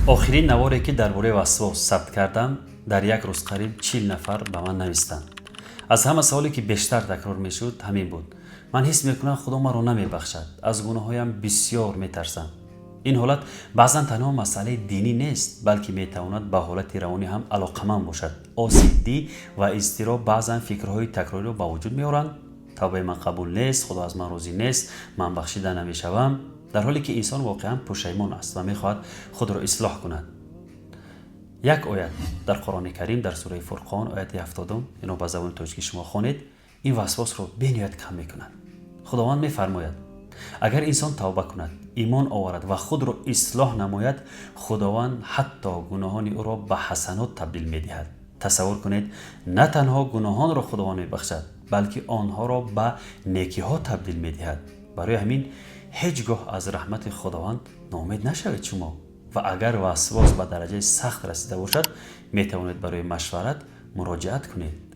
آخرین نواری که درباره وسواس ثبت کردم در یک روز قریب 40 نفر به من نوشتند. از همه سوالی که بیشتر تکرار میشد همین بود: من حس میکنم خدا مرا نمیبخشد، از گناهایم بسیار میترسم. این حالت بعضا تنها مسئله دینی نیست، بلکه میتواند به حالت روانی هم علاقمند باشد. OCD و اضطراب بعضا فکرهای تکراری را به وجود میارند: توبه من قبول نیست، خدا از من راضی نیست، من بخشیده نمیشوم، در حالی که انسان واقعا پشیمان است و میخواهد خود را اصلاح کند. یک آیت در قرآن کریم در سوره فرقان آیت 70 اینو به زبان تاجیکی شما خوانید، این وسواس رو بنیاد کم میکند. خداوند میفرماید اگر انسان توبه کند، ایمان آورد و خود را اصلاح نماید، خداوند حتی گناهان او را به حسنات تبدیل میدهد. تصور کنید نه تنها گناهان را خداوند میبخشد، بلکه آنها را به نیکی ها تبدیل میدهد. برای همین هیچگاه از رحمت خداوند ناامید نشوید شما. و اگر وسواس به درجه سخت رسیده باشد، میتوانید برای مشورت مراجعت کنید.